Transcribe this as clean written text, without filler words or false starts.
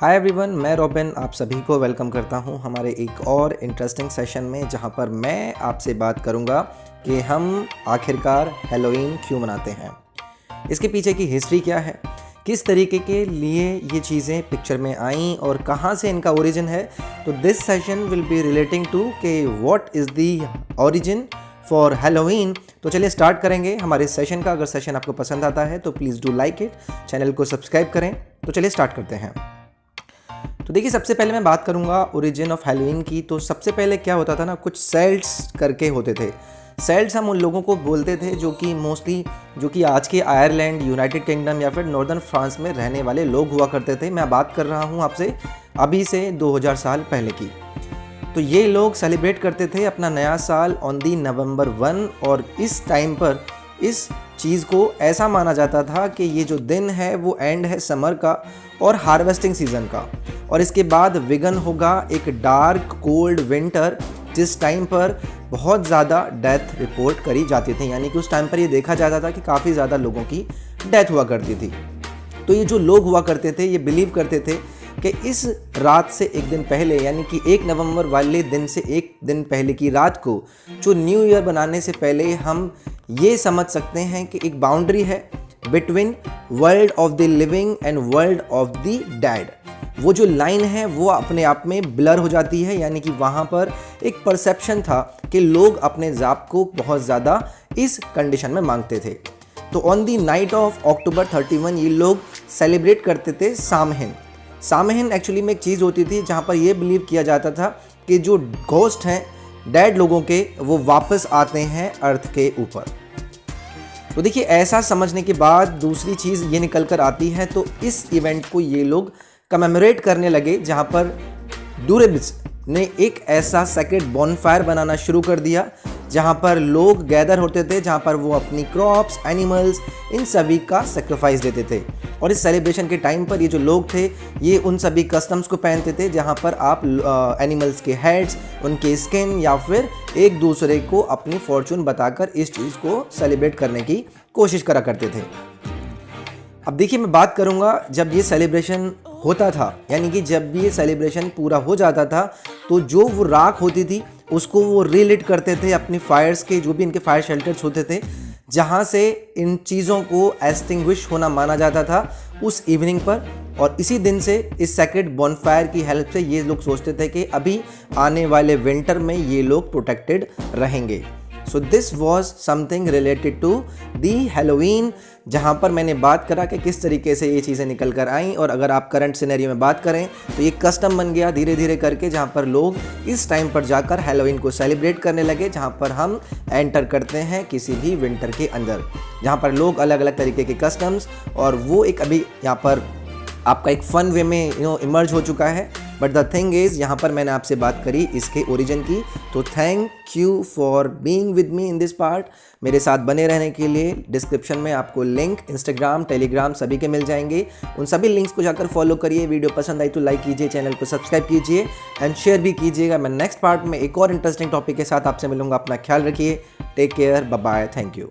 Hi everyone, मैं robin आप सभी को वेलकम करता हूं हमारे एक और इंटरेस्टिंग सेशन में, जहां पर मैं आपसे बात करूंगा कि हम आखिरकार हैलोवीन क्यों मनाते हैं, इसके पीछे की हिस्ट्री क्या है, किस तरीके के लिए ये चीज़ें पिक्चर में आईं और कहां से इनका ओरिजिन है। तो this session will be relating to कि what is the origin for Halloween. तो चलिए स्टार्ट करेंगे हमारे सेशन का। अगर सेशन आपको पसंद आता है तो please do like it, channel को सब्सक्राइब करें। तो चलिए स्टार्ट करते हैं। तो देखिए, सबसे पहले मैं बात करूंगा ओरिजिन ऑफ हैलोवीन की। तो सबसे पहले क्या होता था ना, कुछ सेल्ट्स करके होते थे। सेल्ट्स हम उन लोगों को बोलते थे जो कि मोस्टली आज के आयरलैंड, यूनाइटेड किंगडम या फिर नॉर्दर्न फ्रांस में रहने वाले लोग हुआ करते थे। मैं बात कर रहा हूँ आपसे अभी से 2000 साल पहले की। तो ये लोग सेलिब्रेट करते थे अपना नया साल ऑन दी नवंबर 1, और इस टाइम पर इस चीज़ को ऐसा माना जाता था कि ये जो दिन है वो एंड है समर का और हार्वेस्टिंग सीज़न का, और इसके बाद विगन होगा एक डार्क कोल्ड विंटर, जिस टाइम पर बहुत ज़्यादा डेथ रिपोर्ट करी जाती थी। यानी कि उस टाइम पर ये देखा जाता था कि काफ़ी ज़्यादा लोगों की डेथ हुआ करती थी। तो ये जो लोग हुआ करते थे ये बिलीव करते थे कि इस रात से एक दिन पहले, यानी कि 1 नवंबर वाले दिन से एक दिन पहले की रात को, जो न्यू ईयर बनाने से पहले हम ये समझ सकते हैं कि एक बाउंड्री है between world of the living and world of the dead. वो जो लाइन है वो अपने आप में ब्लर हो जाती है, यानी कि वहाँ पर एक परसेप्शन था कि लोग अपने जाप को बहुत ज़्यादा इस कंडीशन में मांगते थे। तो on the night of October 31 ये लोग सेलिब्रेट करते थे सामहिन। सामहिन एक्चुअली में एक चीज़ होती थी जहाँ पर यह बिलीव किया जाता था कि जो घोस्ट हैं डेड लोगों के, वो वापस आते हैं अर्थ के ऊपर। तो देखिए, ऐसा समझने के बाद दूसरी चीज़ ये निकल कर आती है। तो इस इवेंट को ये लोग कमेमोरेट करने लगे, जहाँ पर ड्यूरेबिस ने एक ऐसा सेक्रेट बॉनफायर बनाना शुरू कर दिया, जहाँ पर लोग गैदर होते थे, जहाँ पर वो अपनी क्रॉप्स, एनिमल्स, इन सभी का सेक्रीफाइस देते थे। और इस सेलिब्रेशन के टाइम पर ये जो लोग थे ये उन सभी कस्टम्स को पहनते थे, जहाँ पर आप एनिमल्स के हेड्स, उनके स्किन या फिर एक दूसरे को अपनी फॉर्चून बताकर इस चीज़ को सेलिब्रेट करने की कोशिश करा करते थे। अब देखिए, मैं बात करूँगा जब ये सेलिब्रेशन होता था, यानी कि जब भी ये सेलिब्रेशन पूरा हो जाता था तो जो वो राख होती थी उसको वो रिलिट करते थे अपनी फायर्स के, जो भी इनके फायर शेल्टर्स होते थे, जहाँ से इन चीज़ों को एक्सटिंग्विश होना माना जाता था उस इवनिंग पर। और इसी दिन से इस सेक्रेट बॉनफायर की हेल्प से ये लोग सोचते थे कि अभी आने वाले विंटर में ये लोग प्रोटेक्टेड रहेंगे। So this was something related to the Halloween, जहाँ पर मैंने बात करा कि किस तरीके से ये चीज़ें निकल कर आईं। और अगर आप करंट सिनेरियो में बात करें तो ये कस्टम बन गया धीरे धीरे करके, जहाँ पर लोग इस टाइम पर जाकर हैलोवीन को सेलिब्रेट करने लगे, जहाँ पर हम एंटर करते हैं किसी भी विंटर के अंदर, जहाँ पर लोग अलग अलग तरीके के कस्टम्स, और वो एक अभी यहाँ पर आपका एक फ़न वे में इमर्ज हो चुका है। बट द थिंग इज़, यहाँ पर मैंने आपसे बात करी इसके ओरिजिन की। तो thank you for being with me in this part. मेरे साथ बने रहने के लिए डिस्क्रिप्शन में आपको लिंक इंस्टाग्राम, टेलीग्राम सभी के मिल जाएंगे। उन सभी लिंक्स को जाकर फॉलो करिए। वीडियो पसंद आई तो लाइक कीजिए, चैनल को सब्सक्राइब कीजिए एंड शेयर भी कीजिएगा। मैं नेक्स्ट पार्ट में एक और इंटरेस्टिंग टॉपिक के साथ आपसे मिलूंगा। अपना ख्याल रखिए, take care, bye bye, thank you.